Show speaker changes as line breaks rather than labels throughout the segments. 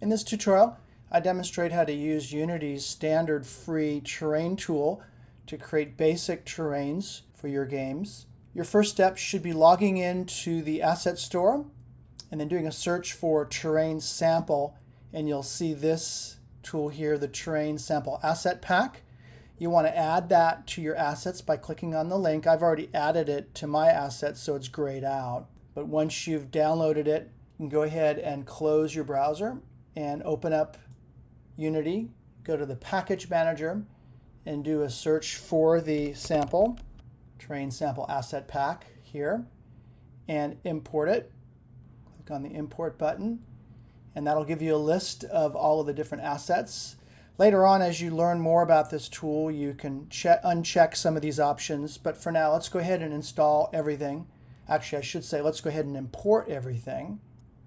In this tutorial, I demonstrate how to use Unity's standard free terrain tool to create basic terrains for your games. Your first step should be logging into the asset store and then doing a search for terrain sample, and you'll see this tool here, the terrain sample asset pack. You want to add that to your assets by clicking on the link. I've already added it to my assets, so it's grayed out. But once you've downloaded it, you can go ahead and close your browser and open up Unity. Go to the package manager and do a search for the sample, terrain sample asset pack here, and import it. Click on the import button, and that'll give you a list of all of the different assets. Later on, as you learn more about this tool, you can uncheck some of these options, but for now, let's go ahead and install everything. Actually, I should say, let's go ahead and import everything.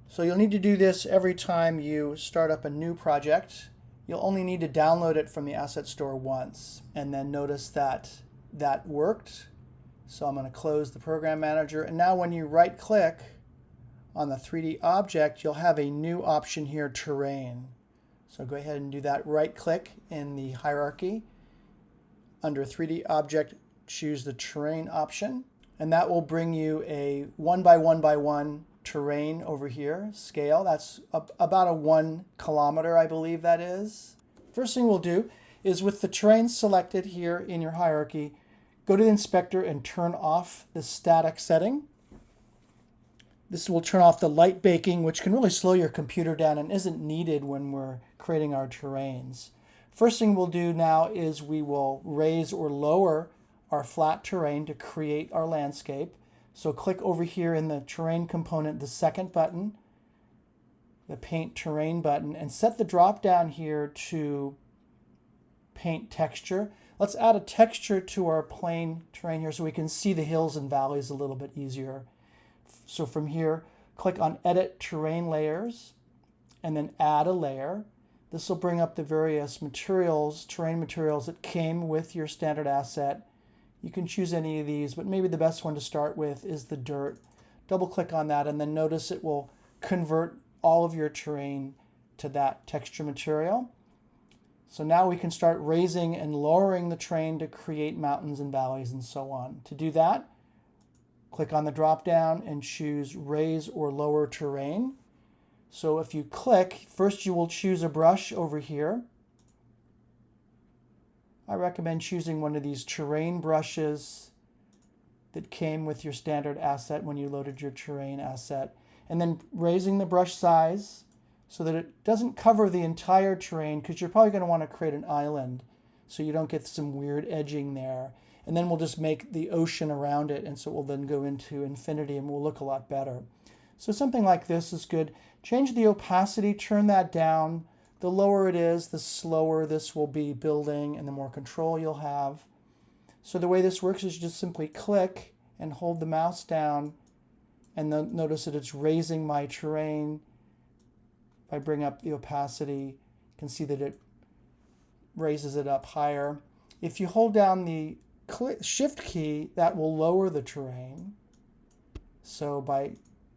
So you'll need to do this every time you start up a new project. You'll only need to download it from the asset store once, and then notice that that worked. So I'm going to close the program manager, and now when you right-click on the 3D object, you'll have a new option here, terrain. So go ahead and do that. Right-click in the hierarchy. Under 3D object, choose the terrain option, and that will bring you a 1x1x1 terrain over here, scale. That's about a 1 kilometer, I believe that is. First thing we'll do is, with the terrain selected here in your hierarchy, go to the inspector and turn off the static setting. This will turn off the light baking, which can really slow your computer down and isn't needed when we're creating our terrains. First thing we'll do now is we will raise or lower our flat terrain to create our landscape. So click over here in the terrain component, the second button, the paint terrain button, and set the drop down here to paint texture. Let's add a texture to our plain terrain here so we can see the hills and valleys a little bit easier. So from here, click on Edit Terrain Layers, and then add a layer. This will bring up the various materials, terrain materials that came with your standard asset. You can choose any of these, but maybe the best one to start with is the dirt. Double click on that, and then notice it will convert all of your terrain to that texture material. So now we can start raising and lowering the terrain to create mountains and valleys and so on. To do that, click on the drop down and choose Raise or Lower Terrain. So if you click, first you will choose a brush over here. I recommend choosing one of these terrain brushes that came with your standard asset when you loaded your terrain asset, and then raising the brush size so that it doesn't cover the entire terrain, because you're probably going to want to create an island so you don't get some weird edging there. And then we'll just make the ocean around it, and so it will then go into infinity and will look a lot better. So something like this is good. Change the opacity, turn that down. The lower it is, the slower this will be building and the more control you'll have. So the way this works is you just simply click and hold the mouse down, and then notice that it's raising my terrain. If I bring up the opacity, you can see that it raises it up higher. If you hold down the Shift key, that will lower the terrain. So by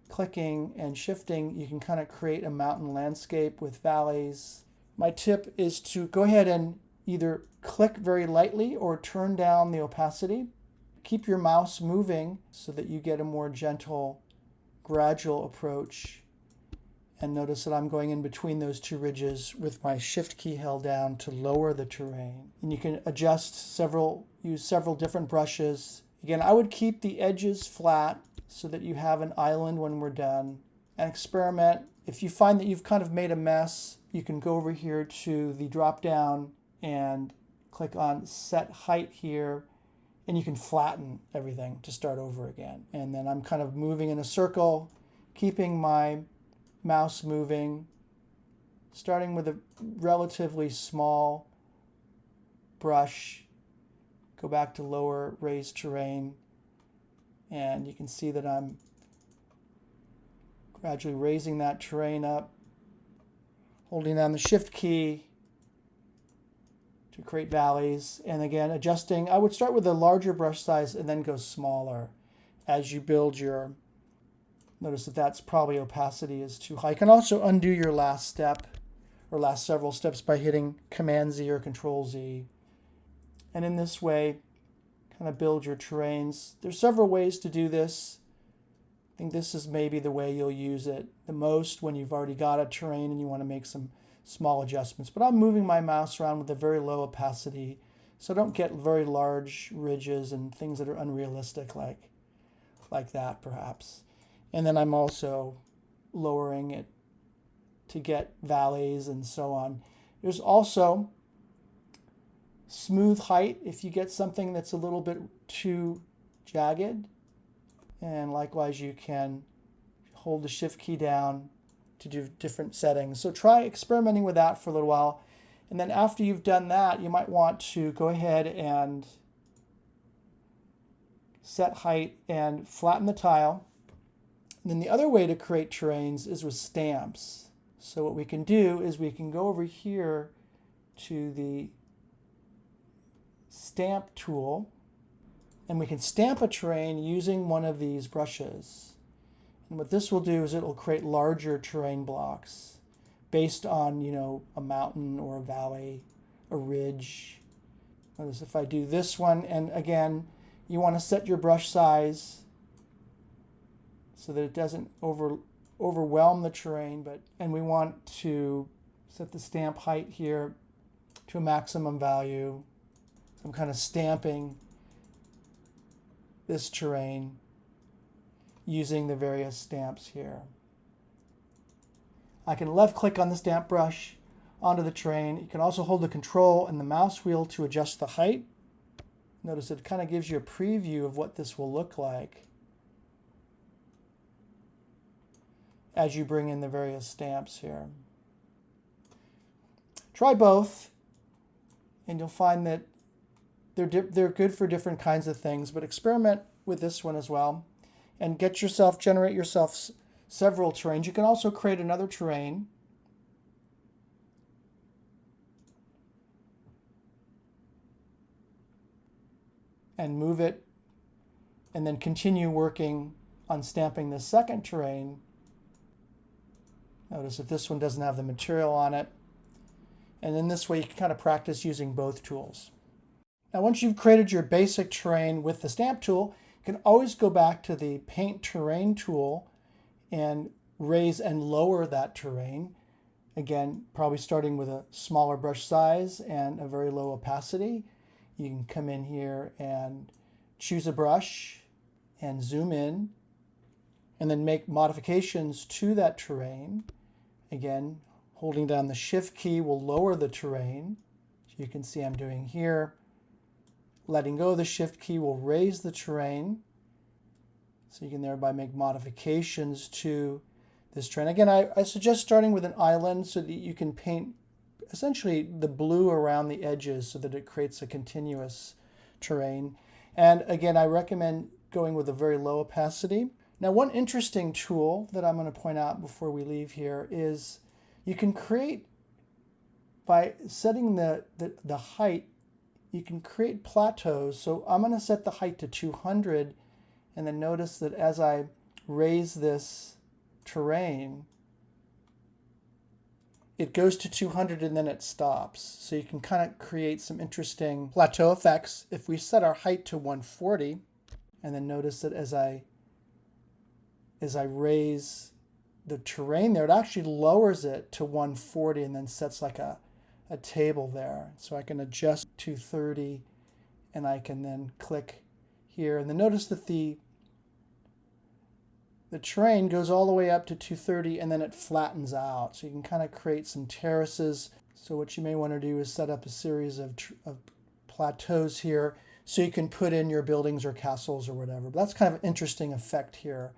clicking and shifting, you can kind of create a mountain landscape with valleys. My tip is to go ahead and either click very lightly or turn down the opacity. Keep your mouse moving so that you get a more gentle, gradual approach. And notice that I'm going in between those two ridges with my Shift key held down to lower the terrain. And you can use several different brushes. Again, I would keep the edges flat so that you have an island when we're done, and experiment. If you find that you've kind of made a mess, you can go over here to the drop down and click on Set Height here, and you can flatten everything to start over again. And then I'm kind of moving in a circle, keeping my mouse moving, starting with a relatively small brush. Go back to lower, raise terrain, and you can see that I'm gradually raising that terrain up, holding down the Shift key to create valleys, and again adjusting. I would start with a larger brush size and then go smaller as you build your Notice that that's probably opacity is too high. You can also undo your last step or last several steps by hitting Command Z or Control Z. And in this way, kind of build your terrains. There's several ways to do this. I think this is maybe the way you'll use it the most when you've already got a terrain and you want to make some small adjustments. But I'm moving my mouse around with a very low opacity, so don't get very large ridges and things that are unrealistic like that perhaps. And then I'm also lowering it to get valleys and so on. There's also smooth height if you get something that's a little bit too jagged. And likewise, you can hold the Shift key down to do different settings. So try experimenting with that for a little while. And then after you've done that, you might want to go ahead and set height and flatten the tile. And then the other way to create terrains is with stamps. So what we can do is we can go over here to the stamp tool, and we can stamp a terrain using one of these brushes. And what this will do is it will create larger terrain blocks based on, a mountain or a valley, a ridge. Notice if I do this one, and again, you want to set your brush size so that it doesn't overwhelm the terrain, and we want to set the stamp height here to a maximum value. I'm kind of stamping this terrain using the various stamps here. I can left click on the stamp brush onto the terrain. You can also hold the control and the mouse wheel to adjust the height. Notice it kind of gives you a preview of what this will look like as you bring in the various stamps here. Try both, and you'll find that they're good for different kinds of things, but experiment with this one as well and generate yourself several terrains. You can also create another terrain and move it, and then continue working on stamping the second terrain. Notice if this one doesn't have the material on it. And in this way, you can kind of practice using both tools. Now, once you've created your basic terrain with the stamp tool, you can always go back to the Paint Terrain tool and raise and lower that terrain. Again, probably starting with a smaller brush size and a very low opacity. You can come in here and choose a brush and zoom in, and then make modifications to that terrain. Again, holding down the Shift key will lower the terrain. So you can see I'm doing here. Letting go of the Shift key will raise the terrain. So you can thereby make modifications to this terrain. Again, I suggest starting with an island so that you can paint essentially the blue around the edges so that it creates a continuous terrain. And again, I recommend going with a very low opacity. Now, one interesting tool that I'm going to point out before we leave here is you can create, by setting the height, you can create plateaus. So I'm going to set the height to 200, and then notice that as I raise this terrain, it goes to 200 and then it stops. So you can kind of create some interesting plateau effects. If we set our height to 140, and then notice that as I raise the terrain there, it actually lowers it to 140 and then sets like a table there. So I can adjust 230, and I can then click here. And then notice that the terrain goes all the way up to 230 and then it flattens out. So you can kind of create some terraces. So what you may want to do is set up a series of plateaus here so you can put in your buildings or castles or whatever. But that's kind of an interesting effect here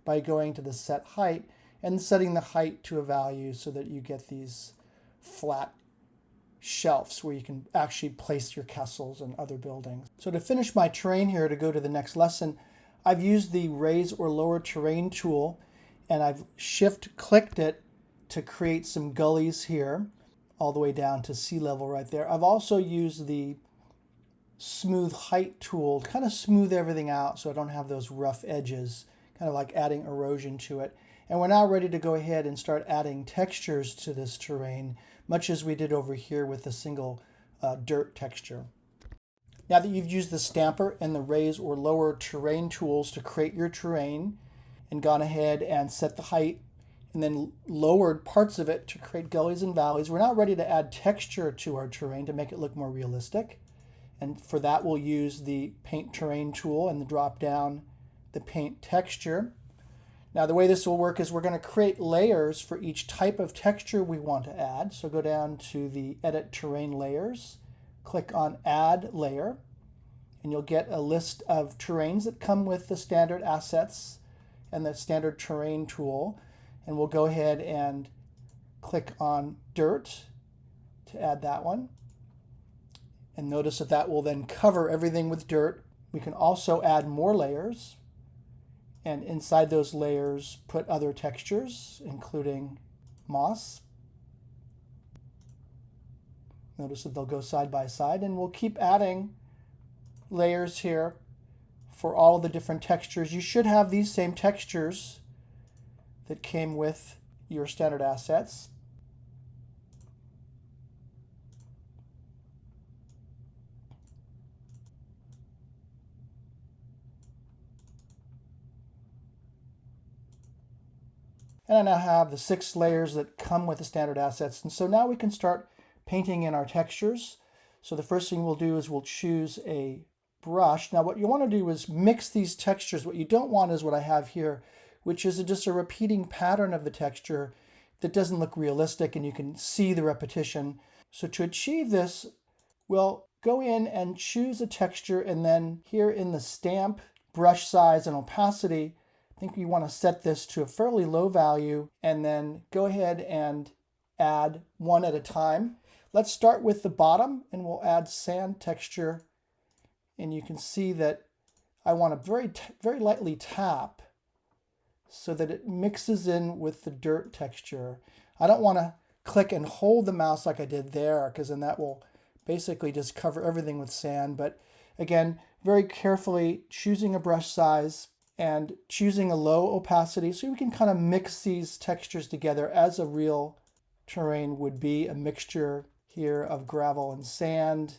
by going to the set height and setting the height to a value so that you get these flat shelves where you can actually place your castles and other buildings. So to finish my terrain here, to go to the next lesson, I've used the raise or lower terrain tool, and I've shift clicked it to create some gullies here all the way down to sea level right there. I've also used the smooth height tool to kind of smooth everything out so I don't have those rough edges, kind of like adding erosion to it. And we're now ready to go ahead and start adding textures to this terrain, much as we did over here with the single dirt texture. Now that you've used the stamper and the raise or lower terrain tools to create your terrain and gone ahead and set the height and then lowered parts of it to create gullies and valleys, we're now ready to add texture to our terrain to make it look more realistic. And for that, we'll use the Paint Terrain tool and drop down the Paint Texture. Now the way this will work is we're going to create layers for each type of texture we want to add. So go down to the Edit Terrain Layers, click on Add Layer, and you'll get a list of terrains that come with the standard assets and the standard terrain tool. And we'll go ahead and click on Dirt to add that one. And notice that that will then cover everything with dirt. We can also add more layers, and inside those layers put other textures, including moss. Notice that they'll go side by side, and we'll keep adding layers here for all the different textures. You should have these same textures that came with your standard assets. And I now have the 6 layers that come with the standard assets. And so now we can start painting in our textures. So the first thing we'll do is we'll choose a brush. Now what you want to do is mix these textures. What you don't want is what I have here, which is just a repeating pattern of the texture that doesn't look realistic and you can see the repetition. So to achieve this, we'll go in and choose a texture, and then here in the stamp, brush size and opacity, I think you want to set this to a fairly low value and then go ahead and add one at a time. Let's start with the bottom and we'll add sand texture. And you can see that I want to very lightly tap so that it mixes in with the dirt texture. I don't want to click and hold the mouse like I did there, because then that will basically just cover everything with sand. But again, very carefully choosing a brush size and choosing a low opacity so we can kind of mix these textures together as a real terrain would be, a mixture here of gravel and sand.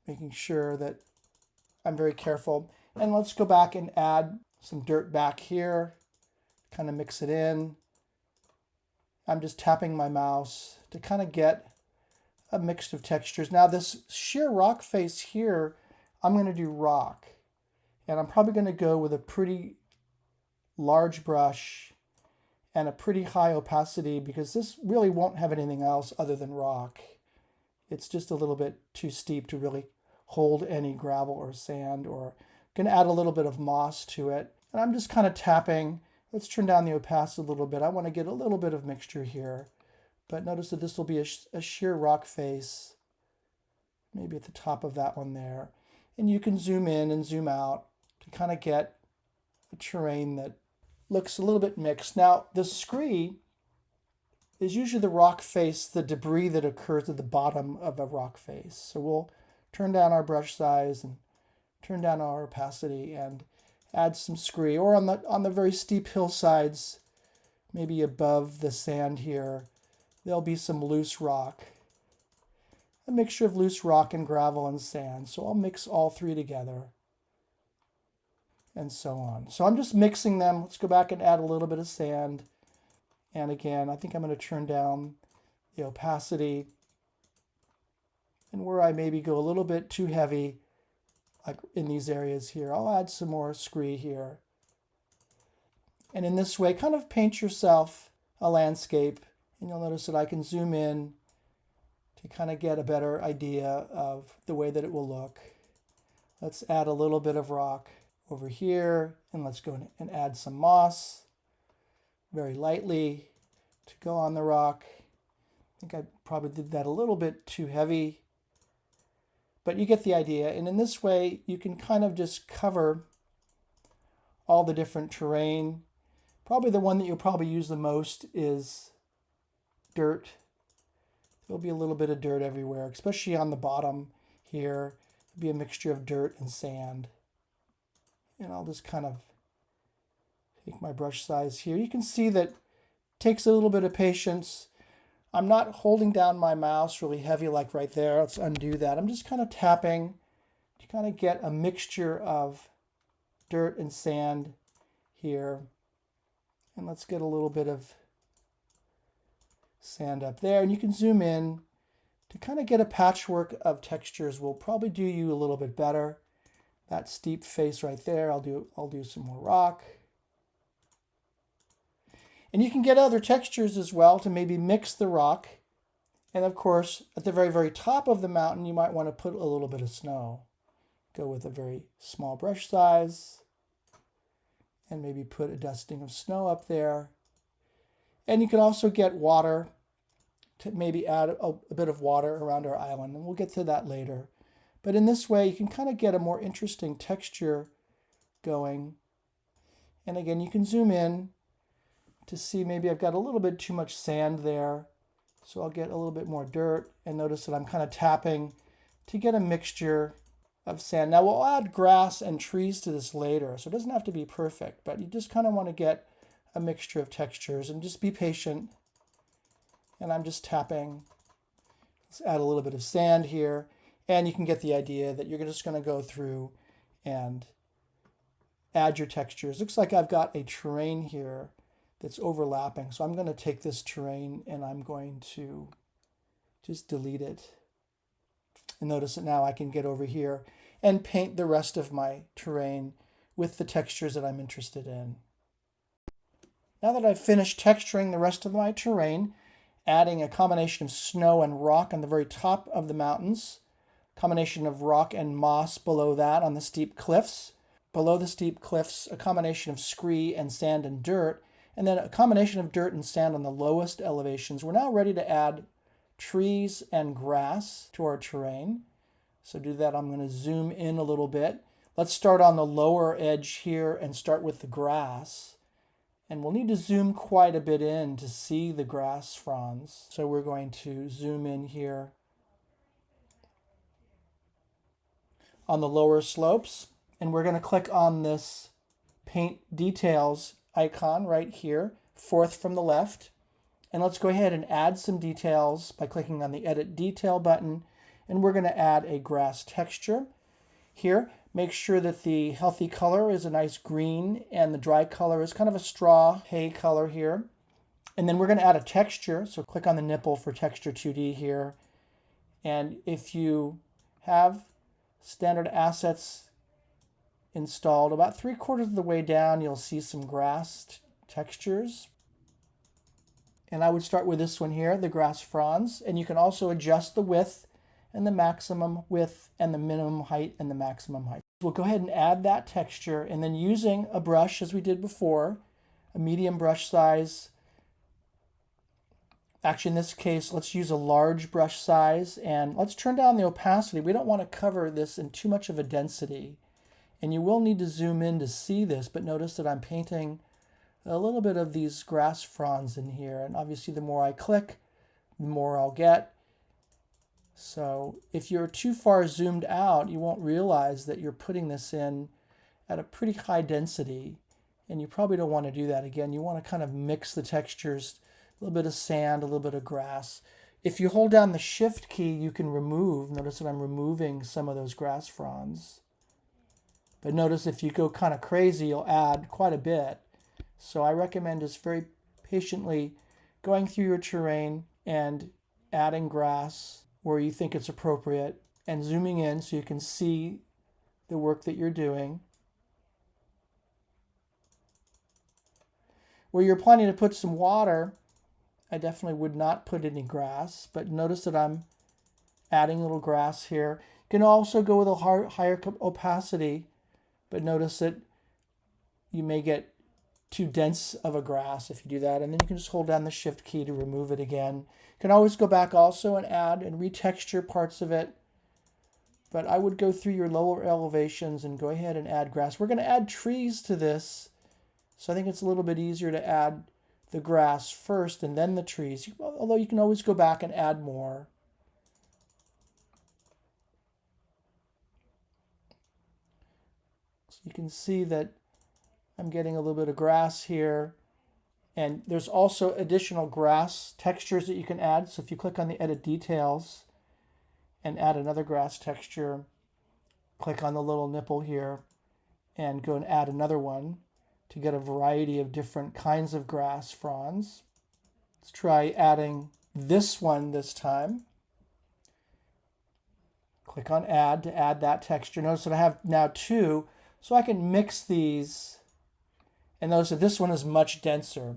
Making sure that I'm very careful. And let's go back and add some dirt back here, kind of mix it in. I'm just tapping my mouse to kind of get a mix of textures. Now this sheer rock face here, I'm going to do rock. And I'm probably going to go with a pretty large brush and a pretty high opacity, because this really won't have anything else other than rock. It's just a little bit too steep to really hold any gravel or sand, or going to add a little bit of moss to it. And I'm just kind of tapping. Let's turn down the opacity a little bit. I want to get a little bit of mixture here. But notice that this will be a sheer rock face, maybe at the top of that one there. And you can zoom in and zoom out to kind of get a terrain that looks a little bit mixed. Now, the scree is usually the rock face, the debris that occurs at the bottom of a rock face. So we'll turn down our brush size and turn down our opacity and add some scree. Or on the very steep hillsides, maybe above the sand here, there'll be some loose rock. A mixture of loose rock and gravel and sand. So I'll mix all three together, and so on. So I'm just mixing them. Let's go back and add a little bit of sand. And again, I think I'm going to turn down the opacity. And where I maybe go a little bit too heavy, like in these areas here, I'll add some more scree here. And in this way, kind of paint yourself a landscape. And you'll notice that I can zoom in to kind of get a better idea of the way that it will look. Let's add a little bit of rock over here, and let's go and add some moss very lightly to go on the rock. I think I probably did that a little bit too heavy, but you get the idea. And in this way, you can kind of just cover all the different terrain. Probably the one that you'll probably use the most is dirt. There'll be a little bit of dirt everywhere, especially on the bottom here. It'll be a mixture of dirt and sand. And I'll just kind of Take my brush size here. You can see that it takes a little bit of patience. I'm not holding down my mouse really heavy like right there. Let's undo that. I'm just kind of tapping to kind of get a mixture of dirt and sand here. And let's get a little bit of sand up there. And you can zoom in to kind of get a patchwork of textures. Will probably do you a little bit better. That steep face right there, I'll do some more rock. And you can get other textures as well to maybe mix the rock. And of course, at the very, very top of the mountain, you might want to put a little bit of snow. Go with a very small brush size and maybe put a dusting of snow up there. And you can also get water to maybe add a bit of water around our island, and we'll get to that later. But in this way, you can kind of get a more interesting texture going. And again, you can zoom in to see maybe I've got a little bit too much sand there. So I'll get a little bit more dirt, and notice that I'm kind of tapping to get a mixture of sand. Now we'll add grass and trees to this later, so it doesn't have to be perfect, but you just kind of want to get a mixture of textures and just be patient. And I'm just tapping. Let's add a little bit of sand here, and you can get the idea that you're just going to go through and add your textures. Looks like I've got a terrain here that's overlapping. So I'm going to take this terrain and I'm going to just delete it. And notice that now I can get over here and paint the rest of my terrain with the textures that I'm interested in. Now that I've finished texturing the rest of my terrain, adding a combination of snow and rock on the very top of the mountains, combination of rock and moss below that on the steep cliffs, below the steep cliffs, a combination of scree and sand and dirt, and then a combination of dirt and sand on the lowest elevations. We're now ready to add trees and grass to our terrain. So to do that, I'm going to zoom in a little bit. Let's start on the lower edge here and start with the grass. And we'll need to zoom quite a bit in to see the grass fronds. So we're going to zoom in here on the lower slopes. And we're going to click on this Paint Details icon right here, fourth from the left. And let's go ahead and add some details by clicking on the Edit Detail button. And we're going to add a grass texture here. Make sure that the healthy color is a nice green and the dry color is kind of a straw hay color here. And then we're going to add a texture. So click on the nipple for Texture 2D here. And if you have standard assets installed, about 3/4 of the way down, you'll see some grass textures. And I would start with this one here, the grass fronds. And you can also adjust the width and the maximum width and the minimum height and the maximum height. We'll go ahead and add that texture, and then using a brush as we did before, a medium brush size. Actually, in this case, let's use a large brush size, and let's turn down the opacity. We don't want to cover this in too much of a density. And you will need to zoom in to see this, but notice that I'm painting a little bit of these grass fronds in here. And obviously the more I click, the more I'll get. So if you're too far zoomed out, you won't realize that you're putting this in at a pretty high density. And you probably don't want to do that again. You want to kind of mix the textures, a little bit of sand, a little bit of grass. If you hold down the Shift key, you can remove. Notice that I'm removing some of those grass fronds. But notice if you go kind of crazy, you'll add quite a bit. So I recommend just very patiently going through your terrain and adding grass where you think it's appropriate and zooming in so you can see the work that you're doing. Where you're planning to put some water, I definitely would not put any grass, but notice that I'm adding a little grass here. You can also go with a higher opacity, but notice that you may get too dense of a grass if you do that. And then you can just hold down the Shift key to remove it again. You can always go back also and add and retexture parts of it. But I would go through your lower elevations and go ahead and add grass. We're going to add trees to this. So I think it's a little bit easier to add the grass first and then the trees. Although you can always go back and add more. You can see that I'm getting a little bit of grass here. And there's also additional grass textures that you can add. So if you click on the Edit Details and add another grass texture, click on the little nipple here and go and add another one to get a variety of different kinds of grass fronds. Let's try adding this one this time. Click on Add to add that texture. Notice that I have now two, so I can mix these. And notice that this one is much denser.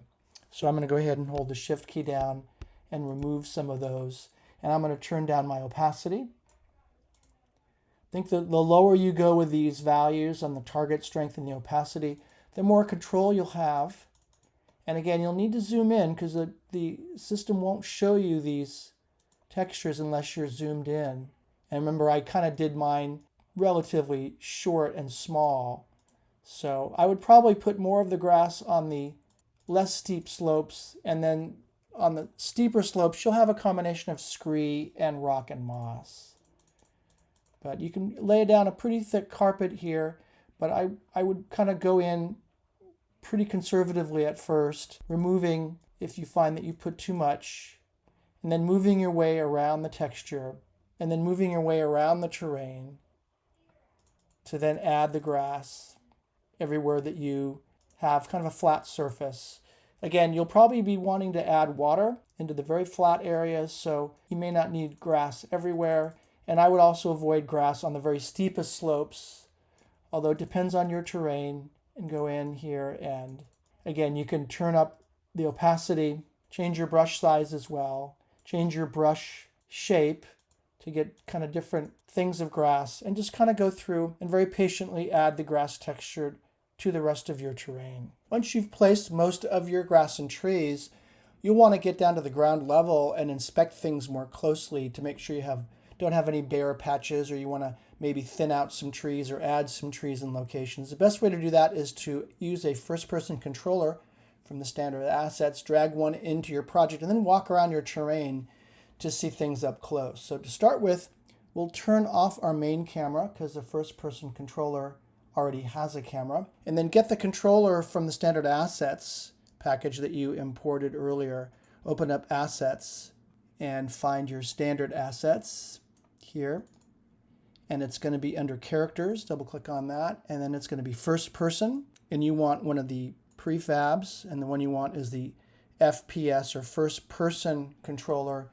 So I'm going to go ahead and hold the Shift key down and remove some of those. And I'm going to turn down my opacity. I think that the lower you go with these values on the target strength and the opacity, the more control you'll have. And again, you'll need to zoom in because the system won't show you these textures unless you're zoomed in. And remember, I kind of did mine relatively short and small. So I would probably put more of the grass on the less steep slopes, and then on the steeper slopes, you'll have a combination of scree and rock and moss. But you can lay down a pretty thick carpet here, but I would kind of go in pretty conservatively at first, removing if you find that you put too much, and then moving your way around the texture, and then moving your way around the terrain to then add the grass everywhere that you have kind of a flat surface. Again, you'll probably be wanting to add water into the very flat areas, so you may not need grass everywhere. And I would also avoid grass on the very steepest slopes, although it depends on your terrain. And go in here, and again, you can turn up the opacity, change your brush size as well, change your brush shape to get kind of different things of grass, and just kind of go through and very patiently add the grass texture to the rest of your terrain. Once you've placed most of your grass and trees, you'll want to get down to the ground level and inspect things more closely to make sure you don't have any bare patches, or you want to maybe thin out some trees or add some trees in locations. The best way to do that is to use a first-person controller from the standard assets, drag one into your project, and then walk around your terrain to see things up close. So to start with, we'll turn off our main camera because the first-person controller already has a camera, and then get the controller from the standard assets package that you imported earlier. Open up Assets and find your standard assets here. And it's going to be under Characters. Double click on that. And then it's going to be First Person. And you want one of the prefabs. And the one you want is the FPS or First Person controller.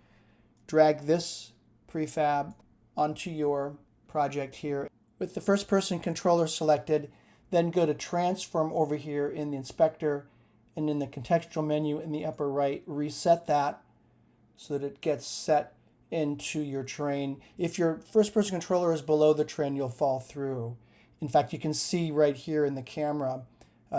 Drag this prefab onto your project here. With the First Person controller selected, then go to Transform over here in the inspector, and in the contextual menu in the upper right, reset that so that it gets set into your terrain. If your first-person controller is below the terrain, you'll fall through. In fact, you can see right here in the camera,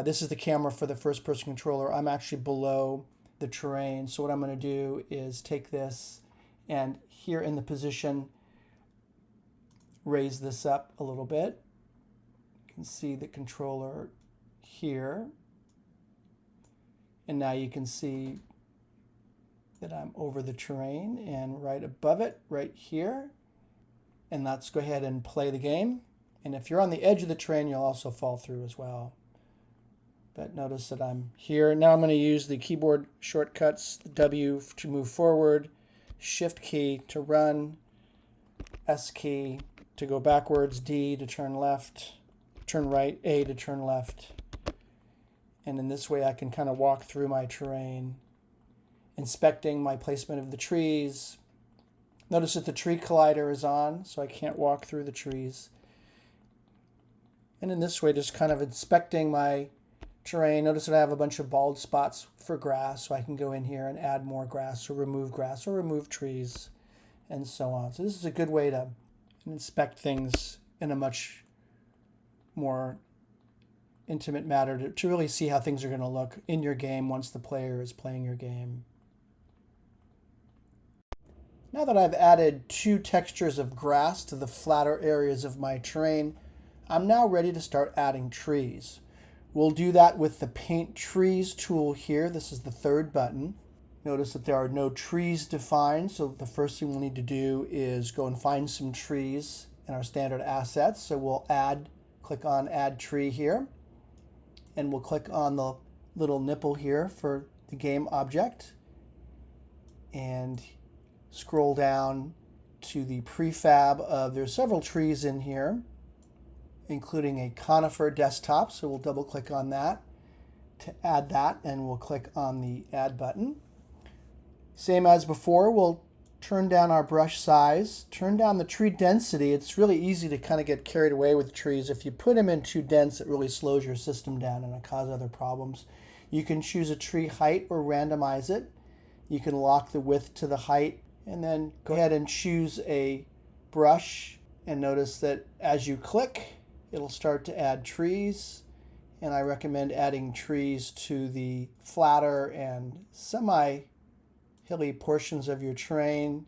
this is the camera for the first-person controller. I'm actually below the terrain. So what I'm going to do is take this and here in the position, raise this up a little bit. You can see the controller here. And now you can see that I'm over the terrain and right above it, right here. And let's go ahead and play the game. And if you're on the edge of the terrain, you'll also fall through as well. But notice that I'm here. Now I'm going to use the keyboard shortcuts, the W to move forward, Shift key to run, S key to go backwards, D to turn left, turn right, A to turn left. And in this way I can kind of walk through my terrain, inspecting my placement of the trees. Notice that the tree collider is on, so I can't walk through the trees. And in this way, just kind of inspecting my terrain. Notice that I have a bunch of bald spots for grass, so I can go in here and add more grass or remove trees, and so on. So this is a good way to inspect things in a much more intimate manner to really see how things are going to look in your game once the player is playing your game. Now that I've added 2 textures of grass to the flatter areas of my terrain, I'm now ready to start adding trees. We'll do that with the Paint Trees tool here. This is the 3rd button. Notice that there are no trees defined, so the first thing we'll need to do is go and find some trees in our standard assets. So we'll click on Add Tree here. and we'll click on the little nipple here for the game object and scroll down to the prefab of, there's several trees in here, including a conifer desktop, so we'll double click on that to add that, and we'll click on the add button. Same as before, we'll turn down our brush size, turn down the tree density. It's really easy to kind of get carried away with trees. If you put them in too dense, it really slows your system down and it causes other problems. You can choose a tree height or randomize it. You can lock the width to the height, and then go ahead and choose a brush, and notice that as you click, it'll start to add trees. And I recommend adding trees to the flatter and semi-hilly portions of your terrain.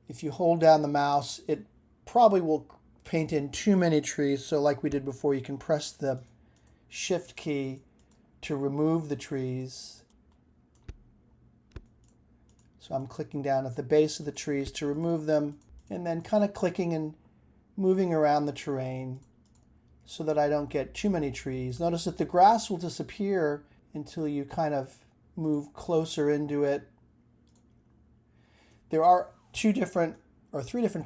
If you hold down the mouse, it probably will paint in too many trees. So like we did before, you can press the Shift key to remove the trees. So I'm clicking down at the base of the trees to remove them, and then kind of clicking and moving around the terrain so that I don't get too many trees. Notice that the grass will disappear until you kind of move closer into it. There are three different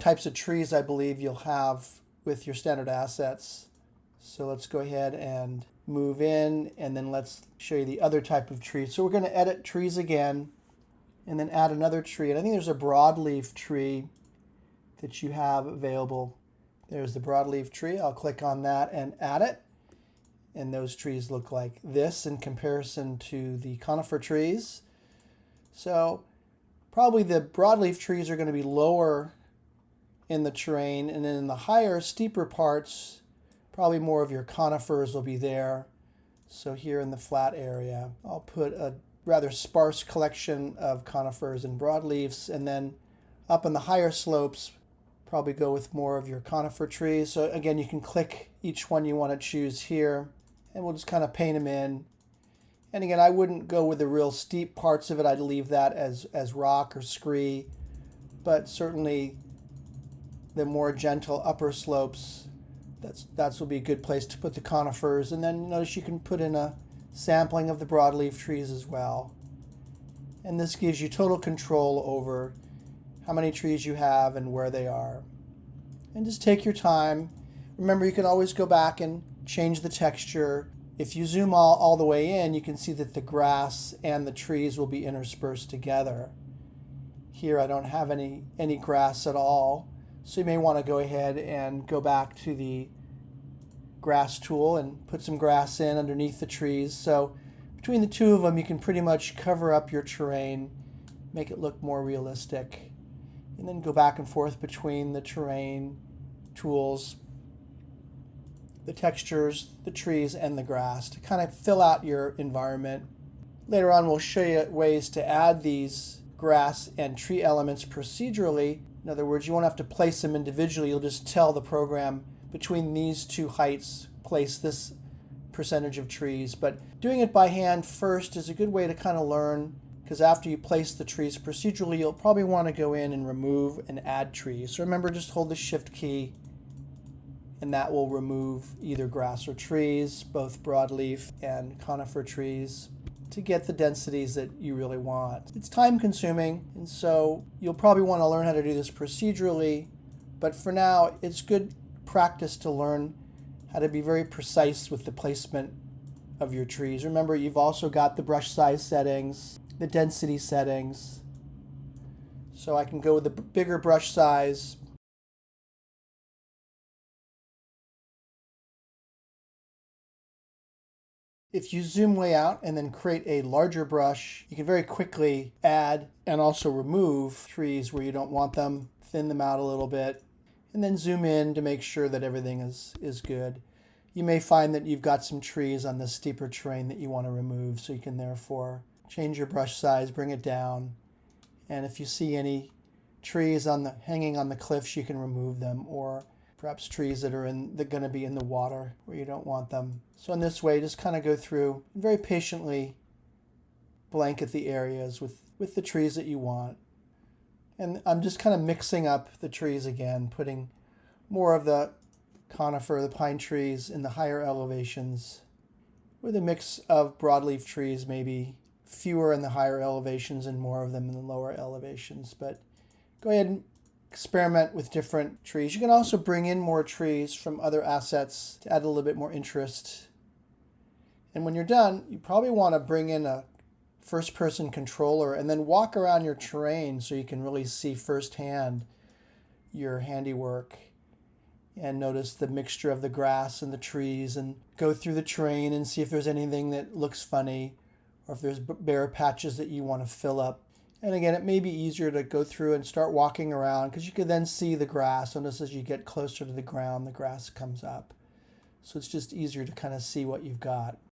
types of trees I believe you'll have with your standard assets. So let's go ahead and move in, and then let's show you the other type of tree. So we're going to edit trees again, and then add another tree. And I think there's a broadleaf tree that you have available. There's the broadleaf tree. I'll click on that and add it. And those trees look like this in comparison to the conifer trees. So probably the broadleaf trees are going to be lower in the terrain, and then in the higher, steeper parts, probably more of your conifers will be there. So here in the flat area, I'll put a rather sparse collection of conifers and broadleafs, and then up on the higher slopes, probably go with more of your conifer trees. So again, you can click each one you want to choose here, and we'll just kind of paint them in. And again, I wouldn't go with the real steep parts of it. I'd leave that as rock or scree, but certainly the more gentle upper slopes, that will be a good place to put the conifers. And then notice you can put in a sampling of the broadleaf trees as well. And this gives you total control over how many trees you have and where they are. And just take your time. Remember, you can always go back and change the texture. If you zoom all the way in, you can see that the grass and the trees will be interspersed together. Here I don't have any grass at all, so you may want to go ahead and go back to the grass tool and put some grass in underneath the trees. So between the two of them, you can pretty much cover up your terrain, make it look more realistic, and then go back and forth between the terrain tools, the textures, the trees, and the grass to kind of fill out your environment. Later on, we'll show you ways to add these grass and tree elements procedurally. In other words, you won't have to place them individually. You'll just tell the program, between these two heights, place this percentage of trees. But doing it by hand first is a good way to kind of learn, because after you place the trees procedurally, you'll probably want to go in and remove and add trees. So remember, just hold the Shift key, and that will remove either grass or trees, both broadleaf and conifer trees, to get the densities that you really want. It's time consuming, and so you'll probably want to learn how to do this procedurally, but for now, it's good practice to learn how to be very precise with the placement of your trees. Remember, you've also got the brush size settings, the density settings. So I can go with a bigger brush size. If you zoom way out and then create a larger brush, you can very quickly add and also remove trees where you don't want them, thin them out a little bit, and then zoom in to make sure that everything is good. You may find that you've got some trees on the steeper terrain that you want to remove, so you can therefore change your brush size, bring it down, and if you see any trees hanging on the cliffs, you can remove them, or perhaps trees that are going to be in the water where you don't want them. So in this way, just kind of go through and very patiently blanket the areas with the trees that you want. And I'm just kind of mixing up the trees again, putting more of the conifer, the pine trees in the higher elevations, with a mix of broadleaf trees, maybe fewer in the higher elevations and more of them in the lower elevations. But go ahead and experiment with different trees. You can also bring in more trees from other assets to add a little bit more interest. And when you're done, you probably want to bring in a first-person controller and then walk around your terrain so you can really see firsthand your handiwork and notice the mixture of the grass and the trees, and go through the terrain and see if there's anything that looks funny or if there's bare patches that you want to fill up. And again, it may be easier to go through and start walking around because you can then see the grass. Notice as you get closer to the ground, the grass comes up. So it's just easier to kind of see what you've got.